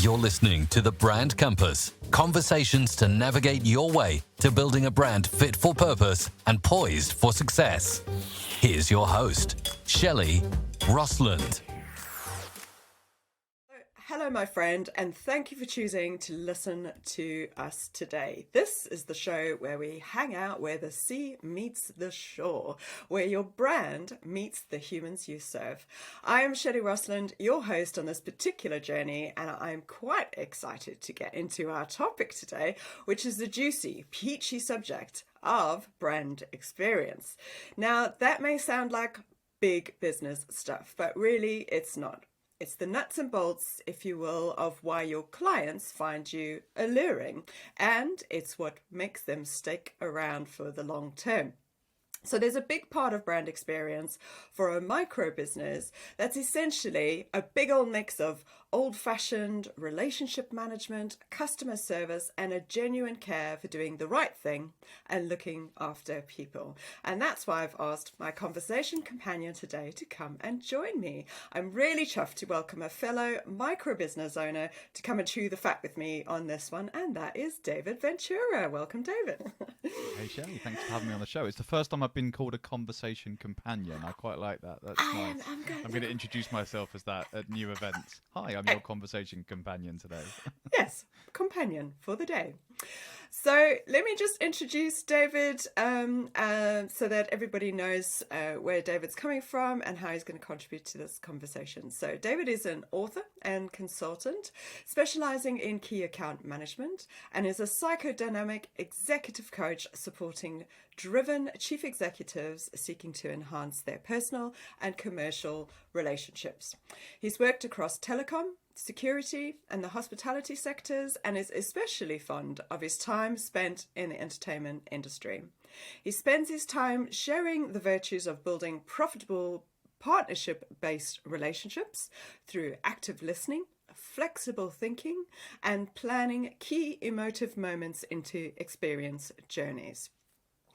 You're listening to The Brand Compass, conversations to navigate your way to building a brand fit for purpose and poised for success. Here's your host, 𝗘𝗣𝗜𝗦. Hello, my friend, and thank you for choosing to listen to us today. This is the show where we hang out where the sea meets the shore, where your brand meets the humans you serve. I am 𝗘𝗣𝗜𝗦, your host on this particular journey, and I'm quite excited to get into our topic today, which is the juicy, peachy subject of brand experience. Now, that may sound like big business stuff, but really it's not. It's the nuts and bolts, if you will, of why your clients find you alluring, and it's what makes them stick around for the long term. So there's a big part of brand experience for a micro business that's essentially a big old mix of old-fashioned relationship management, customer service, and a genuine care for doing the right thing and looking after people. And that's why I've asked my conversation companion today to come and join me. I'm really chuffed to welcome a fellow micro business owner to come and chew the fat with me on this one, and that is David Ventura. Welcome, David. Hey, 𝗘𝗣𝗜, thanks for having me on the show. It's the first time I've been called a conversation companion. I quite like that. That's nice. I'm going to introduce myself as that at new events. Hi, I'm your conversation companion today. Yes, companion for the day. So let me just introduce David so that everybody knows where David's coming from and how he's going to contribute to this conversation. So David is an author and consultant specializing in key account management and is a psychodynamic executive coach supporting driven chief executives seeking to enhance their personal and commercial relationships. He's worked across telecom, security and the hospitality sectors, and is especially fond of his time spent in the entertainment industry. He spends his time sharing the virtues of building profitable partnership-based relationships through active listening, flexible thinking, and planning key emotive moments into experience journeys.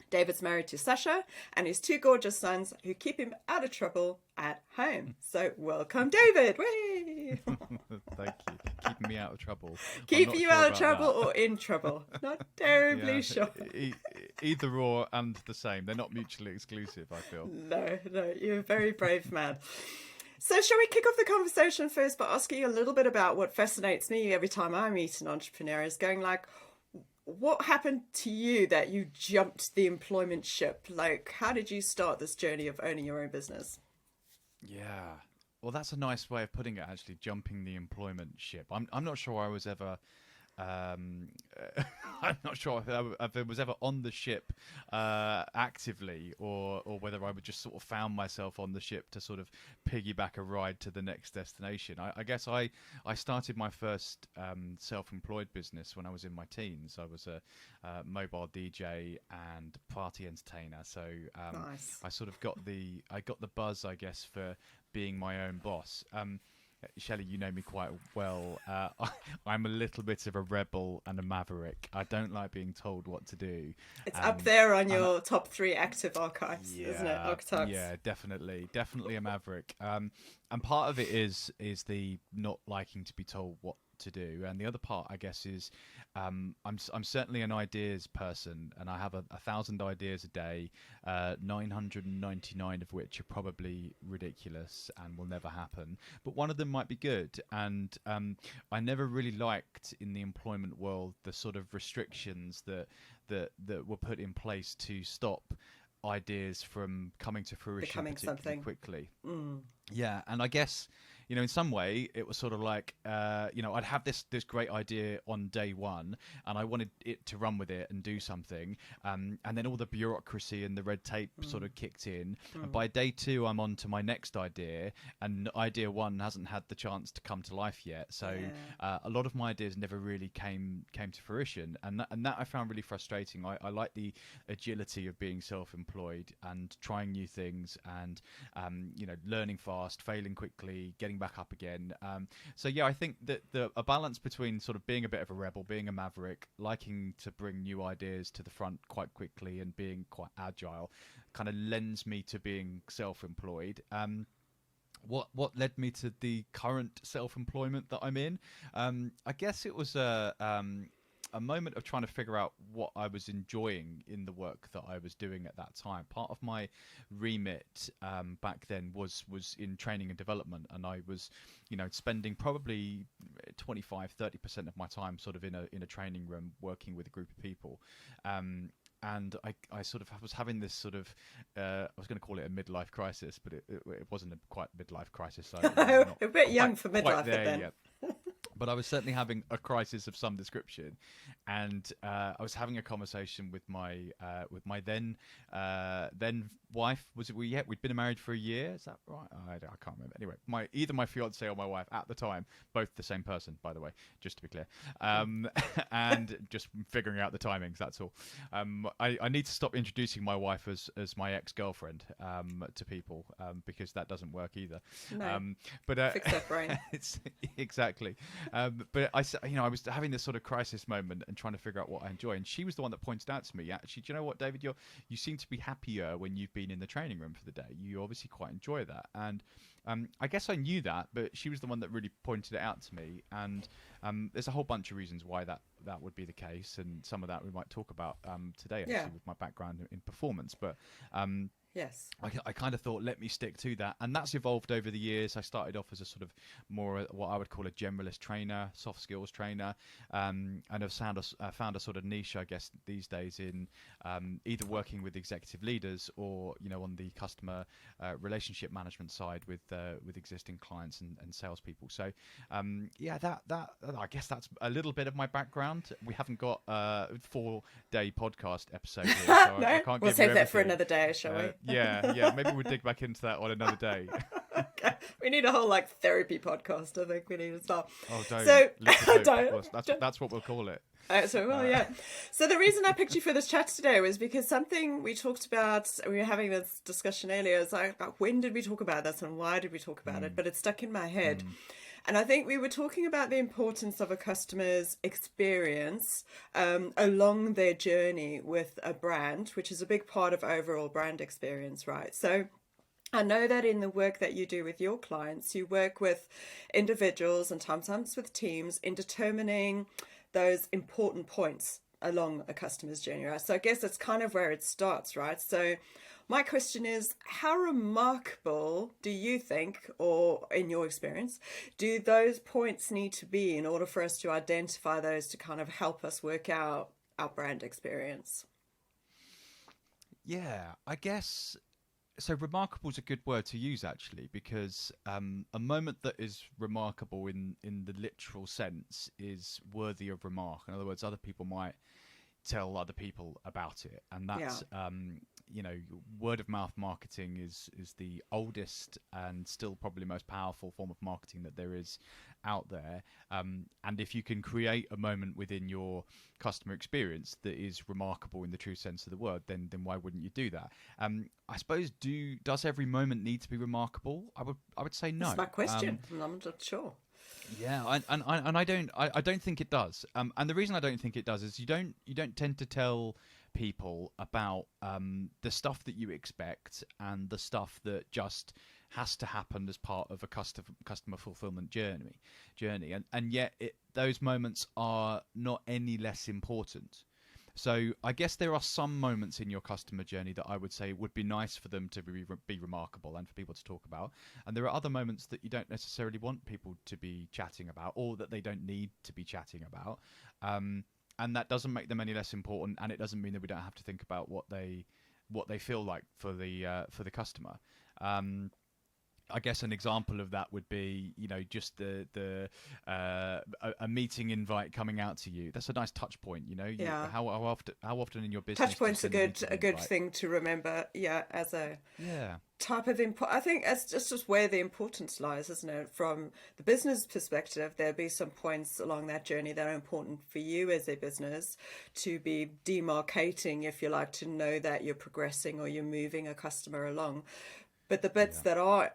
David's married to 𝗧𝗛𝗏 and his two gorgeous sons who keep him out of trouble at home. So welcome, David. Whee! Thank you. Keeping me out of trouble. Keeping you out of trouble or in trouble? Not terribly sure. Either or and the same. They're not mutually exclusive, I feel. No, you're a very brave man. So shall we kick off the conversation first by asking you a little bit about what fascinates me every time I meet an entrepreneur is going like, what happened to you that you jumped the employment ship? Like, how did you start this journey of owning your own business? Yeah. Well, that's a nice way of putting it, actually, jumping the employment ship. I'm not sure I was ever... I'm not sure if I was ever on the ship actively or whether I would just sort of found myself on the ship to sort of piggyback a ride to the next destination. I guess I started my first self-employed business when I was in my teens. I was a mobile DJ and party entertainer. So nice. I sort of got the buzz, I guess, for being my own boss. 𝗘𝗣𝗜𝗦, you know me quite well. I'm a little bit of a rebel and a maverick. I don't like being told what to do. It's up there on your top 3 active archives, isn't it? Archetypes. Yeah, definitely a maverick. And part of it is the not liking to be told what to do, and the other part, I guess, is I'm certainly an ideas person, and I have 1,000 ideas a day, 999 of which are probably ridiculous and will never happen, but one of them might be good. And I never really liked in the employment world the sort of restrictions that were put in place to stop ideas from coming to fruition particularly quickly. Yeah, and I guess, you know, in some way it was sort of like, I'd have this great idea on day one and I wanted it to run with it and do something. And then all the bureaucracy and the red tape sort of kicked in. And by day 2, I'm on to my next idea, and idea 1 hasn't had the chance to come to life yet. So a lot of my ideas never really came to fruition. And that I found really frustrating. I like the agility of being self-employed and trying new things and, learning fast, failing quickly, getting back up again. So yeah, I think that a balance between sort of being a bit of a rebel, being a maverick, liking to bring new ideas to the front quite quickly and being quite agile kind of lends me to being self-employed. what led me to the current self-employment that I'm in. I guess it was a moment of trying to figure out what I was enjoying in the work that I was doing at that time. Part of my remit back then was in training and development, and I was, spending probably 25-30% of my time sort of in a training room working with a group of people. And I sort of was having this sort of, I was going to call it a midlife crisis, but it wasn't quite a midlife crisis. So a bit young for midlife then. Yet. But I was certainly having a crisis of some description, and I was having a conversation with my then wife. Was it we'd been married for a year? Is that right? I can't remember. Anyway, either my fiance or my wife at the time, both the same person, by the way, just to be clear, and just figuring out the timings. That's all. I need to stop introducing my wife as my ex-girlfriend to people because that doesn't work either. No, but fix that brain. It's exactly. But I was having this sort of crisis moment and trying to figure out what I enjoy. And she was the one that pointed out to me, actually, do you know what, David? You seem to be happier when you've been in the training room for the day. You obviously quite enjoy that. And I guess I knew that, but she was the one that really pointed it out to me. And there's a whole bunch of reasons why that would be the case. And some of that we might talk about today, actually, with my background in performance. But yes, I kind of thought, let me stick to that. And that's evolved over the years. I started off as a sort of more what I would call a generalist trainer, soft skills trainer, and I've found a sort of niche, I guess, these days in either working with executive leaders or, on the customer relationship management side with existing clients and salespeople. So, that I guess that's a little bit of my background. We haven't got a 4-day podcast episode here, so no, I can't we'll give save you that for everything. another day, shall we? Yeah. Maybe we'll dig back into that on another day. Okay. We need a whole therapy podcast. I think we need to start. Oh, don't. So, don't. That's what we'll call it. Yeah. So the reason I picked you for this chat today was because something we talked about, we were having this discussion earlier, is like, when did we talk about this and why did we talk about it? But it stuck in my head. And I think we were talking about the importance of a customer's experience along their journey with a brand, which is a big part of overall brand experience, right? So I know that in the work that you do with your clients, you work with individuals and sometimes with teams in determining those important points along a customer's journey, right? So I guess that's kind of where it starts, right? So my question is, how remarkable do you think, or in your experience, do those points need to be in order for us to identify those to kind of help us work out our brand experience? Yeah, I guess. So remarkable is a good word to use, actually, because a moment that is remarkable in the literal sense is worthy of remark. In other words, other people might tell other people about it, and that's word of mouth marketing is the oldest and still probably most powerful form of marketing that there is out there. And if you can create a moment within your customer experience that is remarkable in the true sense of the word, then why wouldn't you do that? I suppose does every moment need to be remarkable? I would say no. That's my question. I'm not sure. Yeah, and I don't think it does. And the reason I don't think it does is you don't tend to tell people about the stuff that you expect and the stuff that just has to happen as part of a customer fulfillment journey, and yet those moments are not any less important. So I guess there are some moments in your customer journey that I would say would be nice for them to be remarkable and for people to talk about. And there are other moments that you don't necessarily want people to be chatting about, or that they don't need to be chatting about. And that doesn't make them any less important, and it doesn't mean that we don't have to think about what they feel like for the customer. I guess an example of that would be, just a meeting invite coming out to you. That's a nice touch point, Yeah. How often in your business? Touch point's a good thing to remember. Yeah, as a type of I think it's just where the importance lies, isn't it? From the business perspective, there'll be some points along that journey that are important for you as a business to be demarcating, if you like, to know that you're progressing or you're moving a customer along. But the bits that are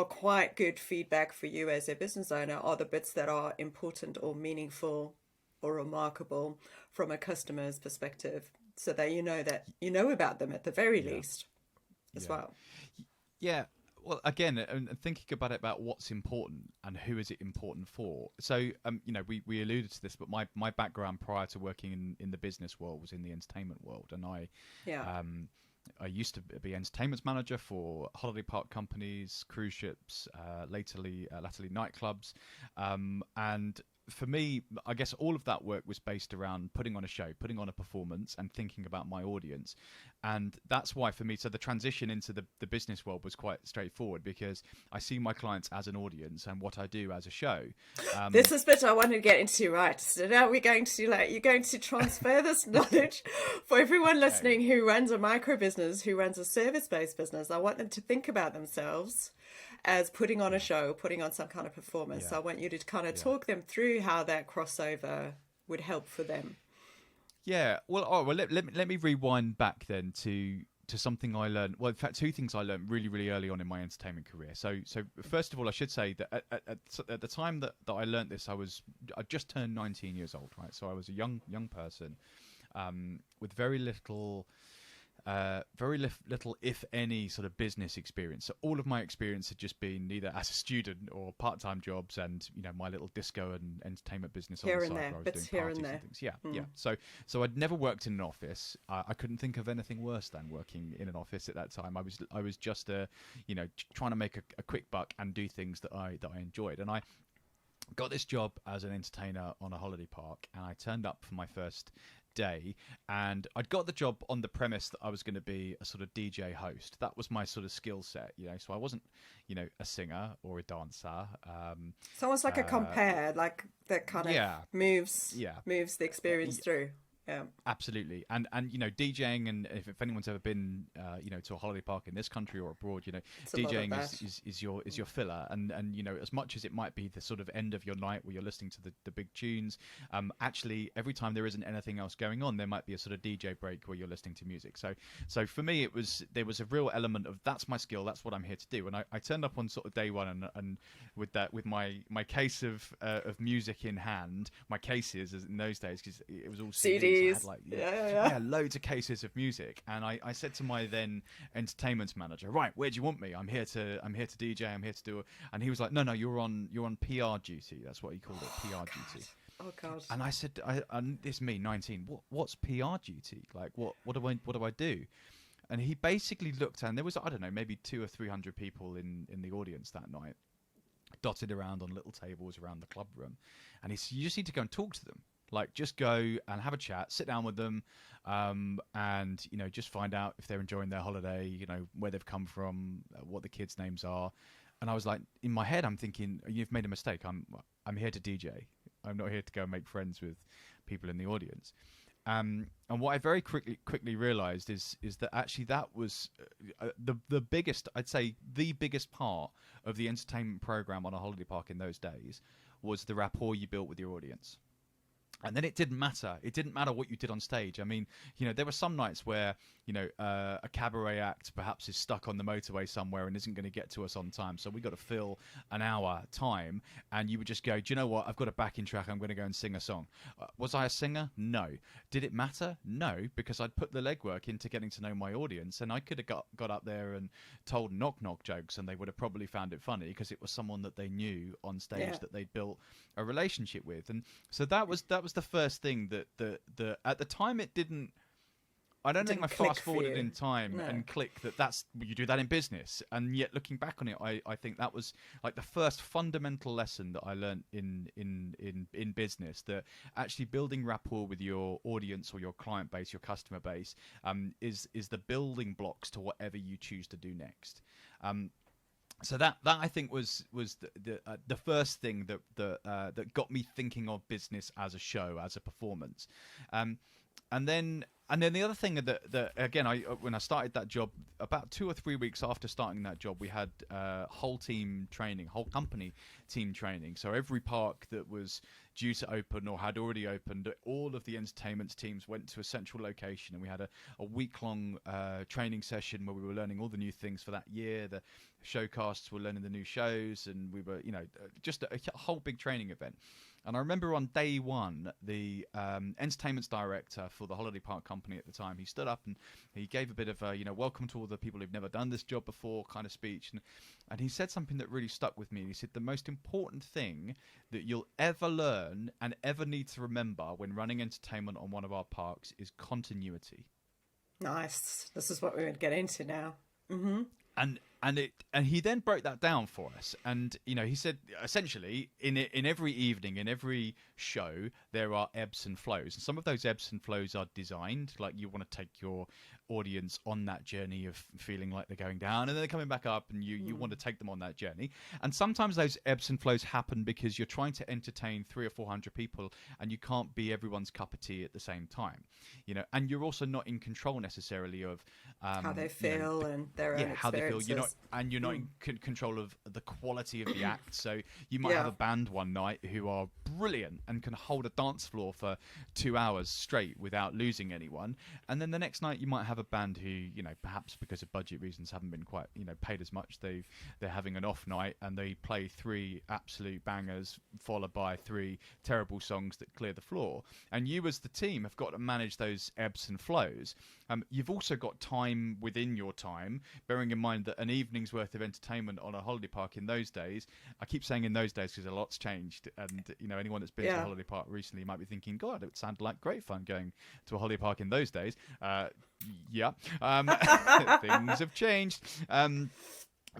quite good feedback for you as a business owner are the bits that are important or meaningful or remarkable from a customer's perspective, so that you know about them at the very least as well. Yeah. Well, again, and thinking about it, about what's important and who is it important for. So, we alluded to this, but my background prior to working in the business world was in the entertainment world, and Yeah. I used to be entertainment manager for holiday park companies, cruise ships, latterly nightclubs, and for me, I guess all of that work was based around putting on a show, putting on a performance, and thinking about my audience. And that's why, for me, so the transition into the business world was quite straightforward, because I see my clients as an audience and what I do as a show. This is bit I wanted to get into, right? So now we're going to you're going to transfer this knowledge for everyone listening who runs a micro business, who runs a service-based business. I want them to think about themselves as putting on a show, putting on some kind of performance. So I want you to kind of talk them through how that crossover would help for them. Yeah, well, let me rewind back then to something I learned. Well, in fact, two things I learned really, really early on in my entertainment career. So first of all, I should say that at the time that I learned this, I just turned 19 years old, right? So I was a young person with very little, if any, sort of business experience. So all of my experience had just been either as a student or part-time jobs, and my little disco and entertainment business Here on the and side there, where I was bits doing here and parties there. and things. Yeah. So I'd never worked in an office. I couldn't think of anything worse than working in an office at that time. I was just trying to make a quick buck and do things that I enjoyed. And I got this job as an entertainer on a holiday park, and I turned up for my first day, and I'd got the job on the premise that I was going to be a sort of DJ host. That was my sort of skill set, so I wasn't a singer or a dancer. It's almost like a compare, like that kind of moves the experience through. Yeah, absolutely. And DJing, and if anyone's ever been to a holiday park in this country or abroad, DJing is your filler, and as much as it might be the sort of end of your night where you're listening to the big tunes, actually every time there isn't anything else going on, there might be a sort of DJ break where you're listening to music. So for me, there was a real element of, that's my skill, that's what I'm here to do. And I turned up on sort of day one, and with my case of music in hand, my cases in those days, because it was all CDs. I had loads of cases of music, and I said to my then entertainment manager, right, where do you want me? I'm here to DJ. I'm here to do it. And he was like, no, you're on PR duty. That's what he called it, PR duty. Oh God. And I said, this is me, 19. What's PR duty? Like, what do I do? And he basically looked, and there was, I don't know, maybe 200 or 300 people in the audience that night, dotted around on little tables around the club room. And he said, you just need to go and talk to them. Like, just go and have a chat, sit down with them, and just find out if they're enjoying their holiday, where they've come from, what the kids' names are. And I was like, in my head, I'm thinking, you've made a mistake. I'm here to DJ. I'm not here to go and make friends with people in the audience. And what I very quickly realized is that actually that was the biggest, I'd say, the biggest part of the entertainment program on a holiday park in those days was the rapport you built with your audience. And then it didn't matter. It didn't matter what you did on stage. I mean, there were some nights where, a cabaret act perhaps is stuck on the motorway somewhere and isn't going to get to us on time. So we got to fill an hour time. And you would just go, do you know what? I've got a backing track. I'm going to go and sing a song. Was I a singer? No. Did it matter? No, because I'd put the legwork into getting to know my audience. And I could have got up there and told knock-knock jokes, and they would have probably found it funny because it was someone that they knew on stage that they'd built a relationship with. And so that was the first thing that at the time it didn't. I don't think I fast forwarded in time and click that's you do that in business. And yet, looking back on it, I think that was like the first fundamental lesson that I learned in business, that actually building rapport with your audience or your client base, your customer base, is the building blocks to whatever you choose to do next. So that I think was the first thing that got me thinking of business as a show, as a performance, and then the other thing that again, when I started that job, about 2 or 3 weeks after starting that job, we had whole company team training. So every park that was due to open or had already opened, all of the entertainment teams went to a central location, and we had a week-long training session where we were learning all the new things for that year. The showcasts were learning the new shows, and we were, just a whole big training event. And I remember on day one, the entertainment director for the holiday park company at the time, he stood up and he gave a bit of a, welcome to all the people who've never done this job before kind of speech. And he said something that really stuck with me. He said, the most important thing that you'll ever learn and ever need to remember when running entertainment on one of our parks is continuity. Nice. This is what we're going to get into now. Mm-hmm. And he then broke that down for us, and he said essentially in every evening, in every show, there are ebbs and flows, and some of those ebbs and flows are designed like you want to take your audience on that journey of feeling like they're going down and then they're coming back up, and you want to take them on that journey. And sometimes those ebbs and flows happen because you're trying to entertain 300 or 400 people and you can't be everyone's cup of tea at the same time, and you're also not in control necessarily of how they feel and their own how they feel. experiences. You're not in control of the quality of the act. So you might have a band one night who are brilliant and can hold a dance floor for 2 hours straight without losing anyone, and then the next night you might have a band who, perhaps because of budget reasons haven't been quite, paid as much. They're having an off night and they play 3 absolute bangers followed by 3 terrible songs that clear the floor. And you as the team have got to manage those ebbs and flows. You've also got time within your time, bearing in mind that an evening's worth of entertainment on a holiday park in those days, I keep saying in those days because a lot's changed, and anyone that's been to a holiday park recently might be thinking, God, it sounded like great fun going to a holiday park in those days. Things have changed.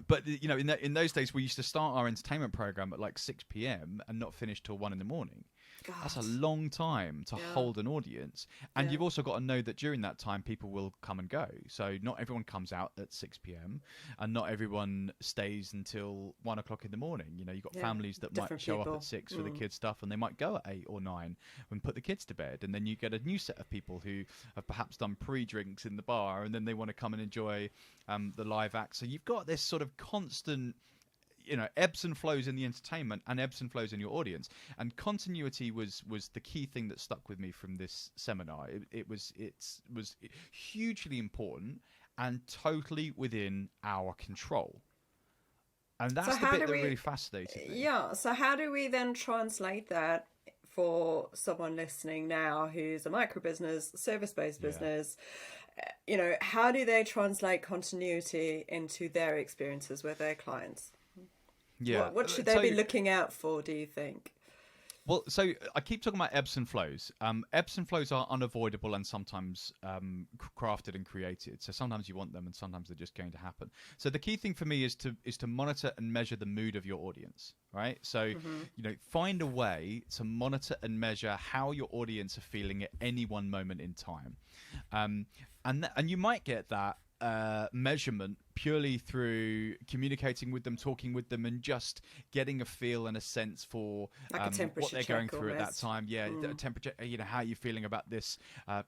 But in those days, we used to start our entertainment program at like 6 p.m. and not finish till 1 a.m. God. That's a long time to hold an audience. And you've also got to know that during that time, people will come and go. So not everyone comes out at 6 p.m. and not everyone stays until 1 o'clock in the morning. You've got families that might show up at 6 for the kids' stuff, and they might go at 8 or 9 and put the kids to bed. And then you get a new set of people who have perhaps done pre-drinks in the bar, and then they want to come and enjoy the live act. So you've got this sort of constant ebbs and flows in the entertainment and ebbs and flows in your audience. And continuity was the key thing that stuck with me from this seminar. It was hugely important and totally within our control. And that's the bit that really fascinated me. Yeah. So how do we then translate that for someone listening now who's a micro business, service-based business? How do they translate continuity into their experiences with their clients? Yeah. What should they be looking out for, do you think? Well, so I keep talking about ebbs and flows. Ebbs and flows are unavoidable and sometimes crafted and created. So sometimes you want them and sometimes they're just going to happen. So the key thing for me is to monitor and measure the mood of your audience, right? So, find a way to monitor and measure how your audience are feeling at any one moment in time. And you might get that measurement purely through communicating with them, talking with them, and just getting a feel and a sense for what they're going through at that time. The temperature, how are you feeling about this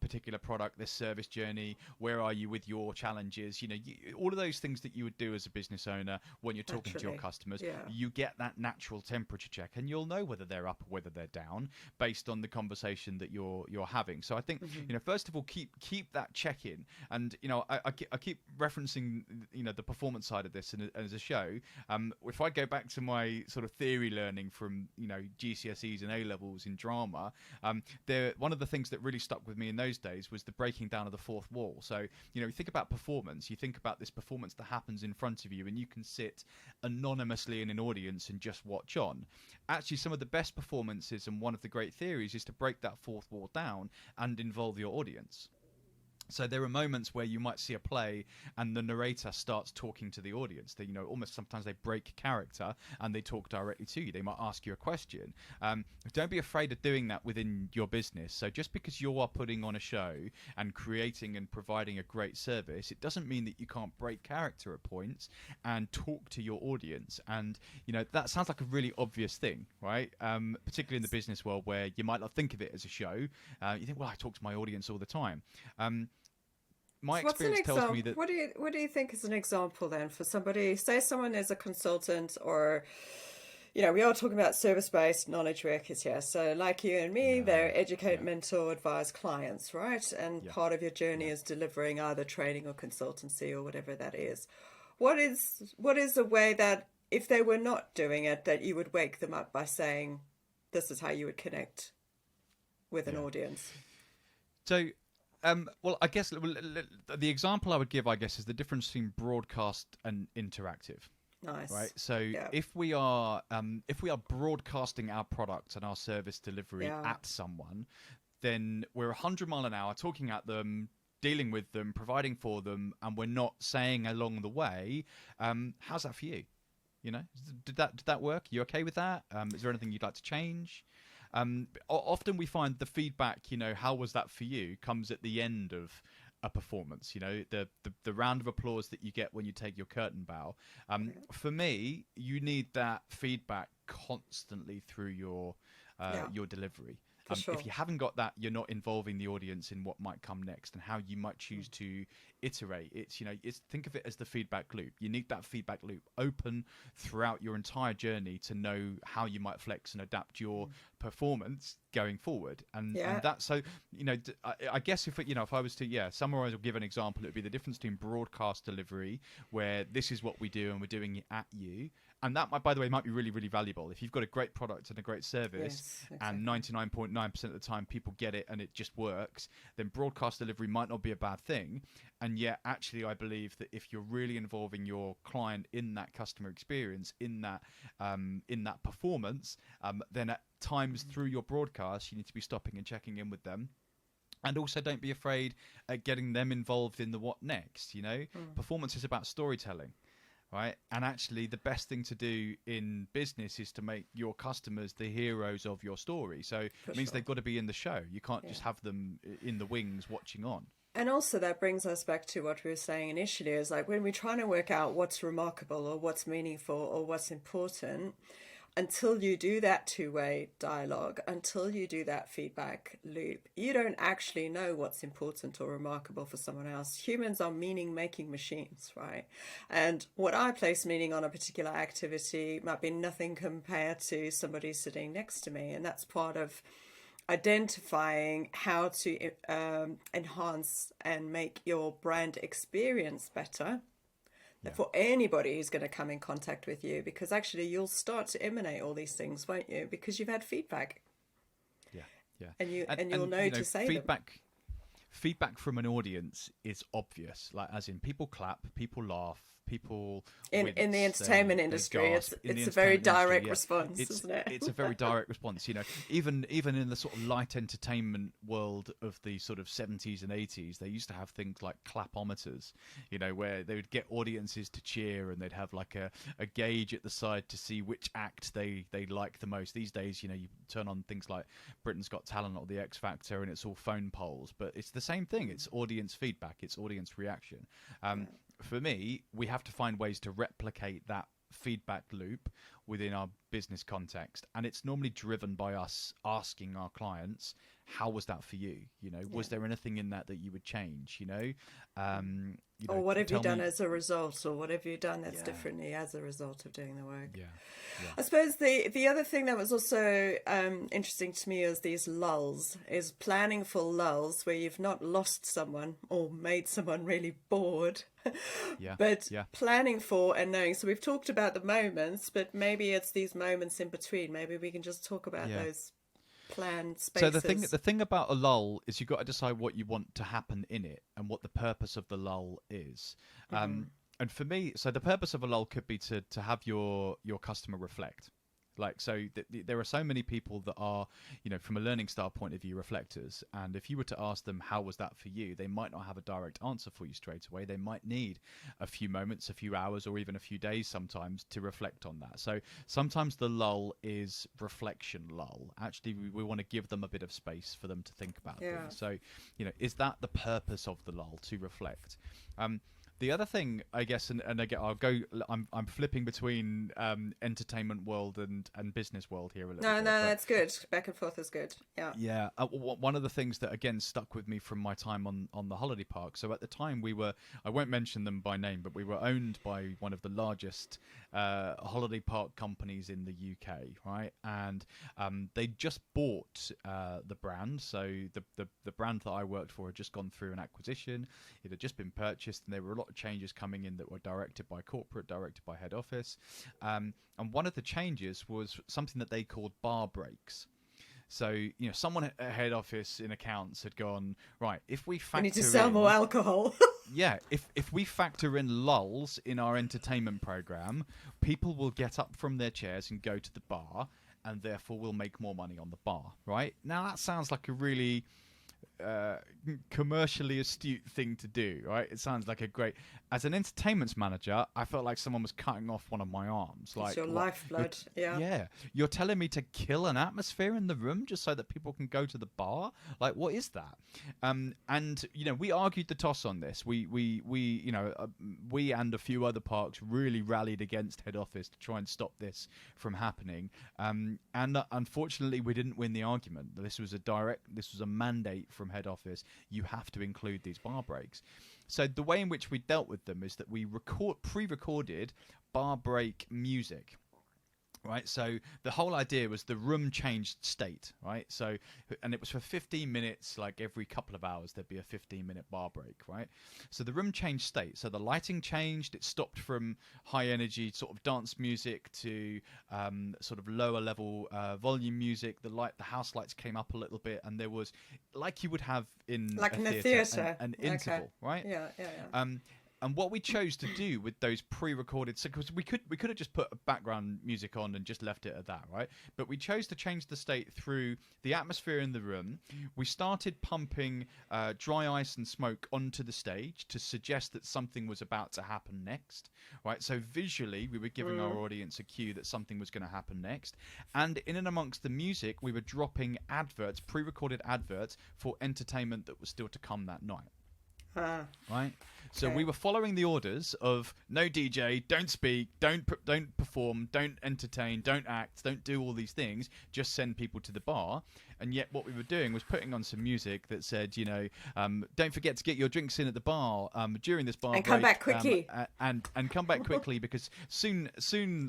particular product, this service journey? Where are you with your challenges? All of those things that you would do as a business owner when you're talking to your customers. You get that natural temperature check, and you'll know whether they're up or whether they're down based on the conversation that you're having. So I think first of all, keep that check in, and I keep referencing the performance side of this as a show. If I go back to my sort of theory learning from GCSEs and A levels in drama, one of the things that really stuck with me in those days was the breaking down of the fourth wall. So you think about performance, you think about this performance that happens in front of you, and you can sit anonymously in an audience and just watch on. Actually, some of the best performances and one of the great theories is to break that fourth wall down and involve your audience. So there are moments where you might see a play and the narrator starts talking to the audience. They, almost sometimes they break character and they talk directly to you. They might ask you a question. Don't be afraid of doing that within your business. So just because you are putting on a show and creating and providing a great service, it doesn't mean that you can't break character at points and talk to your audience. And, that sounds like a really obvious thing, right? Particularly in the business world where you might not think of it as a show. You think, well, I talk to my audience all the time. My experience tells me that. What do you think is an example then for somebody? Say someone is a consultant, or we are talking about service-based knowledge workers here. So like you and me, they're educate, mentor, advise clients, right? And part of your journey is delivering either training or consultancy or whatever that is. What is a way that if they were not doing it, that you would wake them up by saying, this is how you would connect with an audience. So, well, I guess the example I would give, I guess, is the difference between broadcast and interactive. Nice. Right. So if we are broadcasting our product and our service delivery at someone, then we're 100 mile an hour talking at them, dealing with them, providing for them, and we're not saying along the way, how's that for you? You know, did that work? You okay with that? Is there anything you'd like to change? Often we find the feedback, you know, how was that for you, comes at the end of a performance. You know, the round of applause that you get when you take your curtain bow. For me, you need that feedback constantly through your delivery. Sure. If you haven't got that, you're not involving the audience in what might come next and how you might choose to iterate. Think of it as the feedback loop. You need that feedback loop open throughout your entire journey to know how you might flex and adapt your performance going forward. And that's so, you know, I guess if I was to summarize or give an example, it would be the difference between broadcast delivery, where this is what we do and we're doing it at you. And that, by the way, might be really, really valuable. If you've got a great product and a great service, and 99.9% of the time people get it and it just works, then broadcast delivery might not be a bad thing. And yet, actually, I believe that if you're really involving your client in that customer experience, in that performance, then at times through your broadcast, you need to be stopping and checking in with them. And also, don't be afraid at getting them involved in the what next. You know, performance is about storytelling. Right. And actually, the best thing to do in business is to make your customers the heroes of your story. So it means they've got to be in the show. You can't just have them in the wings watching on. And also that brings us back to what we were saying initially, is like when we're trying to work out what's remarkable or what's meaningful or what's important, until you do that two-way dialogue, until you do that feedback loop, you don't actually know what's important or remarkable for someone else. Humans are meaning-making machines, right? And what I place meaning on a particular activity might be nothing compared to somebody sitting next to me. And that's part of identifying how to enhance and make your brand experience better for anybody who's going to come in contact with you, because actually you'll start to emanate all these things, won't you? Because you've had feedback. And you'll know to say feedback. them. Feedback from an audience is obvious, like as in people clap, people laugh, people in the entertainment industry, it's a very direct response, isn't it? It's a very direct response. You know, even in the sort of light entertainment world of the sort of 70s and 80s, they used to have things like clapometers, you know, where they would get audiences to cheer, and they'd have like a gauge at the side to see which act they like the most. These days, you know, you turn on things like Britain's Got Talent or the X Factor, and it's all phone polls, but it's the same thing. It's audience feedback, it's audience reaction. For me, we have to find ways to replicate that feedback loop within our business context, and it's normally driven by us asking our clients, how was that for you? You know, was there anything in that you would change? Or what have you done as a result, or what have you done that's differently as a result of doing the work? I suppose the other thing that was also interesting to me is these lulls, is planning for lulls where you've not lost someone or made someone really bored, but planning for and knowing. So we've talked about the moments, but maybe it's these moments in between. Maybe we can just talk about those planned spaces. So the thing about a lull is you've got to decide what you want to happen in it and what the purpose of the lull is. And for me, so the purpose of a lull could be to have your customer reflect. Like, so there are so many people that are, you know, from a learning style point of view, reflectors. And if you were to ask them, how was that for you? They might not have a direct answer for you straight away. They might need a few moments, a few hours, or even a few days sometimes to reflect on that. So sometimes the lull is reflection lull. Actually, we want to give them a bit of space for them to think about things. So, you know, is that the purpose of the lull, to reflect? The other thing, I guess, and again, I'm flipping between entertainment world and business world here a little bit. No, that's good. Back and forth is good. Yeah. One of the things that, again, stuck with me from my time on the holiday park. So at the time I won't mention them by name, but we were owned by one of the largest holiday park companies in the UK, right? And they just bought the brand. So the brand that I worked for had just gone through an acquisition. It had just been purchased, and they were a lot lot of changes coming in that were directed by corporate, directed by head office. And one of the changes was something that they called bar breaks. So, you know, someone at head office in accounts had gone, right, if we factor We need to sell more alcohol. yeah, if we factor in lulls in our entertainment program, people will get up from their chairs and go to the bar, and therefore we'll make more money on the bar, right? Now, that sounds like a really commercially astute thing to do, right? It sounds like a great... As an entertainment manager, I felt like someone was cutting off one of my arms. It's like your lifeblood, yeah. Yeah. You're telling me to kill an atmosphere in the room just so that people can go to the bar? Like, what is that? And, you know, we argued the toss on this. We you know, we and a few other parks really rallied against head office to try and stop this from happening. And unfortunately, we didn't win the argument. This was a mandate from head office. You have to include these bar breaks. So the way in which we dealt with them is that we pre-recorded bar break music. Right, so the whole idea was the room changed state, right? So, and it was for 15 minutes, like every couple of hours, there'd be a 15-minute bar break, right? So the room changed state. So the lighting changed. It stopped from high energy sort of dance music to sort of lower level volume music. The house lights came up a little bit, and there was, like you would have in like in a theatre, theatre, an interval, right? Yeah. And what we chose to do with those pre-recorded, because we could have just put background music on and just left it at that, right? But we chose to change the state through the atmosphere in the room. We started pumping dry ice and smoke onto the stage to suggest that something was about to happen next, right? So visually, we were giving our audience a cue that something was going to happen next. And in and amongst the music, we were dropping adverts, pre-recorded adverts for entertainment that was still to come that night. Right, so we were following the orders of no DJ, don't speak, don't perform, don't entertain, don't act, don't do all these things, just send people to the bar. And yet what we were doing was putting on some music that said, you know, don't forget to get your drinks in at the bar during this bar and break, come back quickly, and come back quickly because soon,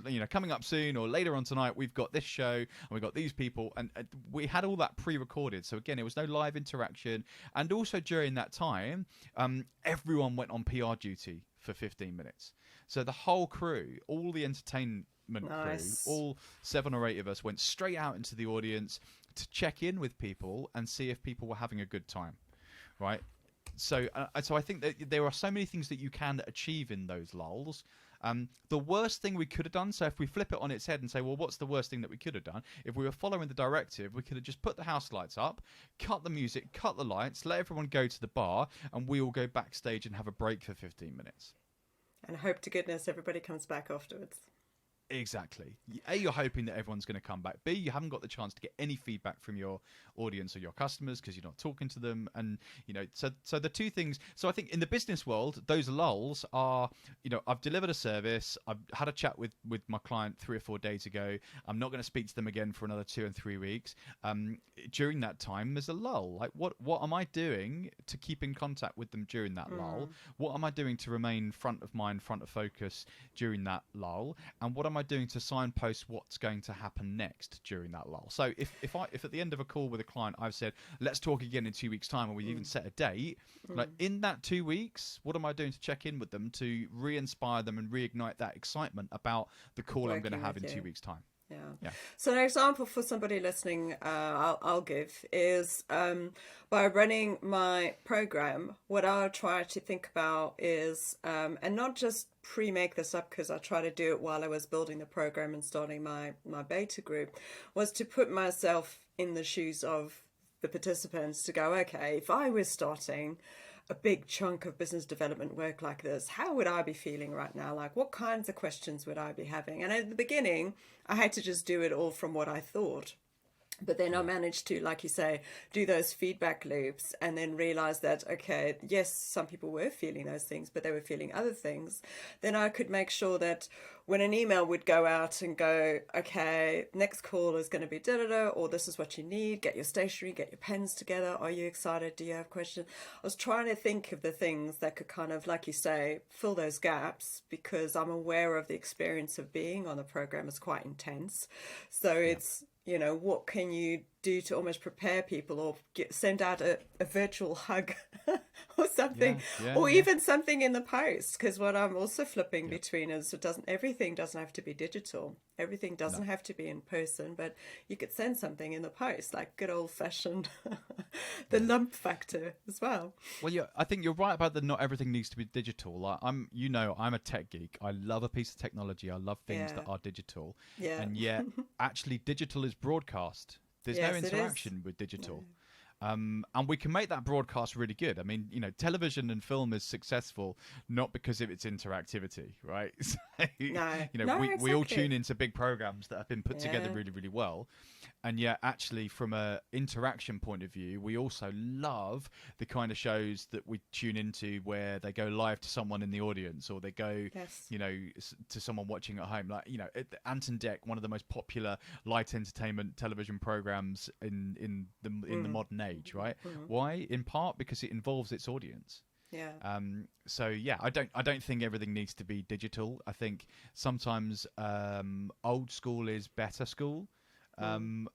you know, coming up soon or later on tonight, we've got this show and we've got these people, and we had all that pre-recorded. So again, it was no live interaction, and also during that time, everyone went on PR duty for 15 minutes. So the whole crew, all the entertainment crew, all 7 or 8 of us went straight out into the audience to check in with people and see if people were having a good time, right? So I think that there are so many things that you can achieve in those lulls. The worst thing we could have done, so if we flip it on its head and say, well, what's the worst thing that we could have done? If we were following the directive, we could have just put the house lights up, cut the music, cut the lights, let everyone go to the bar, and we all go backstage and have a break for 15 minutes. And hope to goodness everybody comes back afterwards. Exactly. A, you're hoping that everyone's going to come back. B, you haven't got the chance to get any feedback from your audience or your customers because you're not talking to them. And, you know, so the two things. So I think in the business world, those lulls are, you know, I've delivered a service. I've had a chat with my client 3 or 4 days ago. I'm not going to speak to them again for another 2 and 3 weeks. During that time, there's a lull. Like, what am I doing to keep in contact with them during that lull? What am I doing to remain front of mind, front of focus during that lull? And what am I doing to signpost what's going to happen next during that lull? So if at the end of a call with a client I've said, let's talk again in 2 weeks time, and we even set a date, like in that 2 weeks, what am I doing to check in with them to re-inspire them and reignite that excitement about the call I'm going to have in 2 weeks time? Yeah. So an example for somebody listening I'll give is by running my program, what I'll try to think about is, and not just pre-make this up because I try to do it while I was building the program and starting my beta group, was to put myself in the shoes of the participants to go, okay, if I was starting a big chunk of business development work like this, how would I be feeling right now? Like, what kinds of questions would I be having? And at the beginning, I had to just do it all from what I thought. But then I managed to, like you say, do those feedback loops and then realize that, okay, yes, some people were feeling those things, but they were feeling other things. Then I could make sure that when an email would go out and go, okay, next call is going to be da-da-da, or this is what you need, get your stationery, get your pens together. Are you excited? Do you have questions? I was trying to think of the things that could kind of, like you say, fill those gaps, because I'm aware of the experience of being on the program is quite intense. So it's, you know, what can you do to almost prepare people, or send out a virtual hug or something, or even something in the post. Because what I'm also flipping between is everything doesn't have to be digital. Everything doesn't have to be in person, but you could send something in the post, like good old fashioned the lump factor as well. Well, yeah, I think you're right about the not everything needs to be digital. Like I'm a tech geek. I love a piece of technology. I love things that are digital. Yeah. And yet, actually, digital is broadcast. There's no interaction with digital. No. And we can make that broadcast really good. I mean, television and film is successful not because of its interactivity, right? So, we all tune into big programs that have been put together really, really well. And yet, actually, from a interaction point of view, we also love the kind of shows that we tune into where they go live to someone in the audience, or they go, to someone watching at home. Like, Ant and Dec, one of the most popular light entertainment television programs in the modern age, right? Why? In part because it involves its audience. Yeah. I don't think everything needs to be digital. I think sometimes old school is better school. And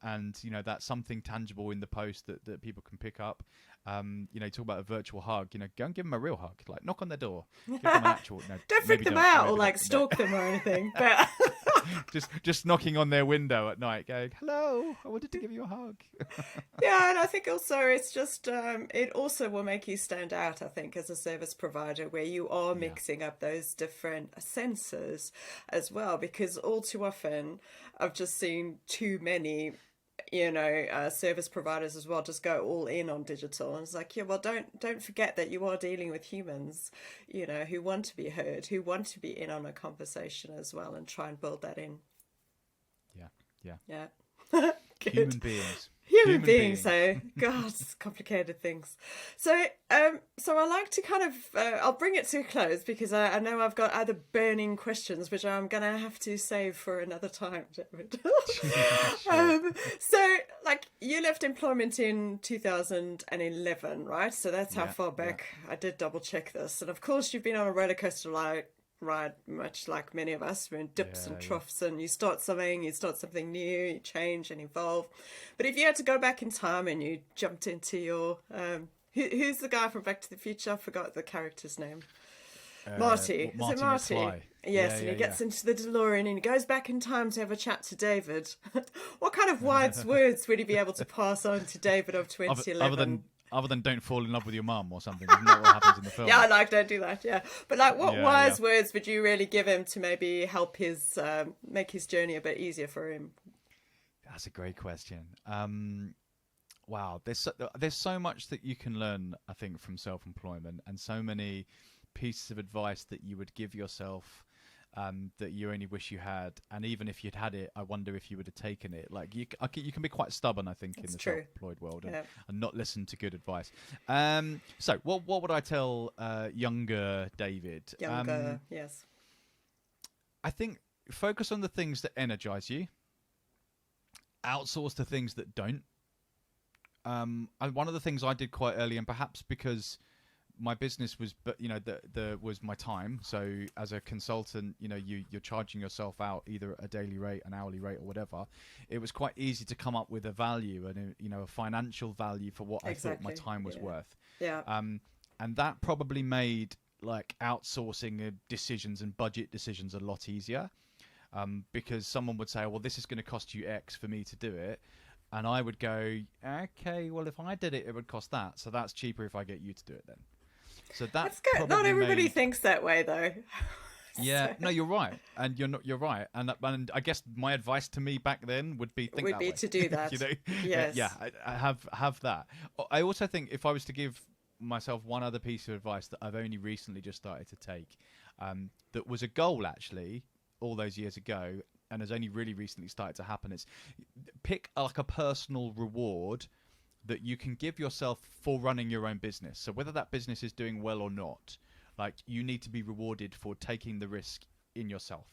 that's something tangible in the post that people can pick up. Talk about a virtual hug, go and give them a real hug, like knock on their door, give them an actual, don't freak them out or like stalk them or anything, but just knocking on their window at night going, hello, I wanted to give you a hug. And I think also it's just it also will make you stand out, I think, as a service provider, where you are mixing up those different senses as well, because all too often I've just seen too many service providers as well just go all in on digital, and it's like, don't forget that you are dealing with humans, who want to be heard, who want to be in on a conversation as well, and try and build that in. Human beings. Human beings, so God, it's complicated things. So I like to kind of I'll bring it to a close, because I know I've got other burning questions which I'm gonna have to save for another time, David. So like, you left employment in 2011, right? So that's how far back. I did double check this, and of course you've been on a roller coaster ride, much like many of us. We're in dips and troughs, and you start something new, you change and evolve. But if you had to go back in time and you jumped into your who's the guy from Back to the Future? I forgot the character's name. Marty. Is it Marty? McFly. Yes, and he gets into the DeLorean and he goes back in time to have a chat to David. What kind of wise words would he be able to pass on to David of 2011? Other than don't fall in love with your mum or something. Isn't that what happens in the film? Don't do that, But like, what wise words would you really give him to maybe help his make his journey a bit easier for him? That's a great question. Wow, there's so much that you can learn, I think, from self-employment, and so many pieces of advice that you would give yourself that you only wish you had, and even if you'd had it, I wonder if you would have taken it. Like, you can be quite stubborn, I think, in the self-employed world, and not listen to good advice. So what would I tell younger David? Yes. I think focus on the things that energize you. Outsource the things that don't. One of the things I did quite early, and perhaps because my business was, was my time. So as a consultant, you're charging yourself out either a daily rate, an hourly rate, or whatever. It was quite easy to come up with a value and a financial value for what I thought my time was worth. Yeah. And that probably made like outsourcing decisions and budget decisions a lot easier. Because someone would say, well, this is going to cost you X for me to do it. And I would go, okay, well, if I did it, it would cost that. So that's cheaper if I get you to do it then. So that's good. Not everybody thinks that way, though. Yeah, no, you're right, and you're right, and I guess my advice to me back then would be to do that. Yes. I have that. I also think if I was to give myself one other piece of advice that I've only recently just started to take, that was a goal actually all those years ago, and has only really recently started to happen, is pick like a personal reward that you can give yourself for running your own business. So whether that business is doing well or not, like, you need to be rewarded for taking the risk in yourself.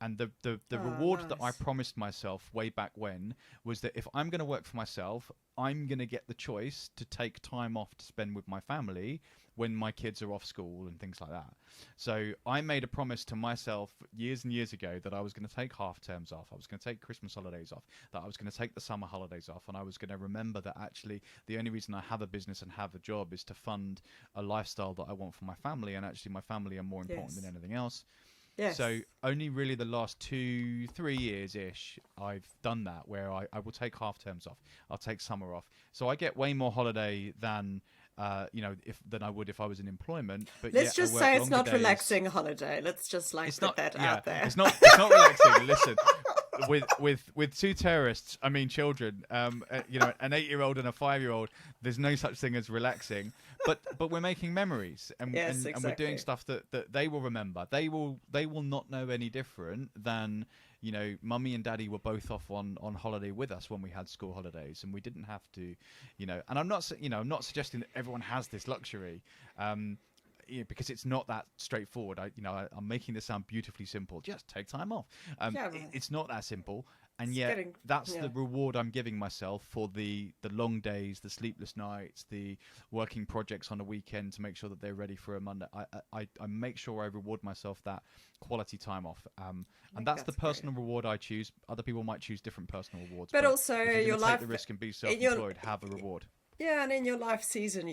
And the reward that I promised myself way back when was that if I'm going to work for myself, I'm going to get the choice to take time off to spend with my family, when my kids are off school and things like that. So I made a promise to myself years and years ago that I was going to take half terms off. I was going to take Christmas holidays off, that I was going to take the summer holidays off, and I was going to remember that actually the only reason I have a business and have a job is to fund a lifestyle that I want for my family, and actually my family are more important than anything else. Yes. So only really the last 2-3 years-ish I've done that, where I will take half terms off. I'll take summer off. So I get way more holiday than than I would if I was in employment. But let's just say it's not relaxing holiday. Let's just put that out there. It's not relaxing. Listen, with two terrorists, I mean children, an 8-year-old and a 5-year-old, there's no such thing as relaxing. But we're making memories, and we're doing stuff that they will remember. They will not know any different than, mummy and daddy were both off on holiday with us when we had school holidays, and we didn't have to, and I'm not suggesting that everyone has this luxury, because it's not that straightforward. I'm making this sound beautifully simple. Just take time off. It's not that simple. And yet that's the reward I'm giving myself for the long days, the sleepless nights, the working projects on a weekend to make sure that they're ready for a Monday. I make sure I reward myself that quality time off. And that's the personal reward I choose. Other people might choose different personal rewards. But also if you're your life, take the risk and be self-employed, have a reward. Yeah, and in your life season,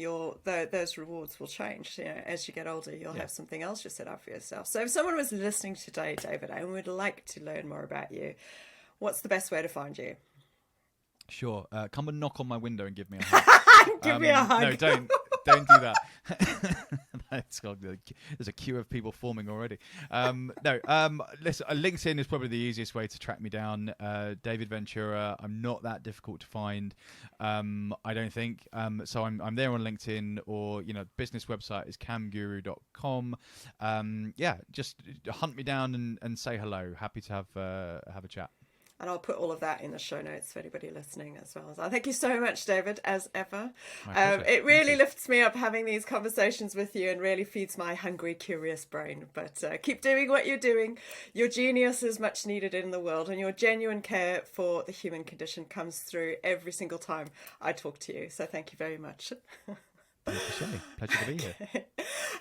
those rewards will change. As you get older, you'll have something else you set up for yourself. So if someone was listening today, David, and would like to learn more about you, what's the best way to find you? Sure. Come and knock on my window and give me a hug. Give me a hug. No, don't do that. There's a queue of people forming already. Listen, LinkedIn is probably the easiest way to track me down. David Ventura. I'm not that difficult to find, I don't think. So I'm there on LinkedIn, or business website is camguru.com. Just hunt me down and say hello. Happy to have a chat. And I'll put all of that in the show notes for anybody listening as well. So thank you so much, David, as ever. It really lifts me up having these conversations with you, and really feeds my hungry, curious brain. But keep doing what you're doing. Your genius is much needed in the world, and your genuine care for the human condition comes through every single time I talk to you. So thank you very much. Thank you, Shelley. Pleasure to be here.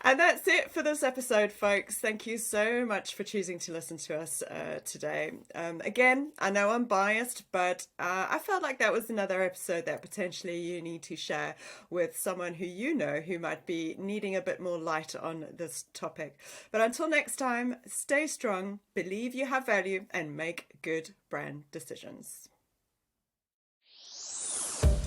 And that's it for this episode, folks. Thank you so much for choosing to listen to us today. Again, I know I'm biased, but I felt like that was another episode that potentially you need to share with someone who might be needing a bit more light on this topic. But until next time, stay strong, believe you have value, and make good brand decisions.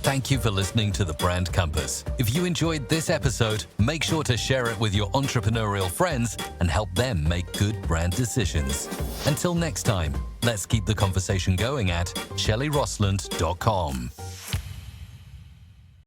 Thank you for listening to The Brand Compass. If you enjoyed this episode, make sure to share it with your entrepreneurial friends and help them make good brand decisions. Until next time, let's keep the conversation going at 𝗘𝗣𝗜𝗦𝗘𝗟𝗟𝗔.com.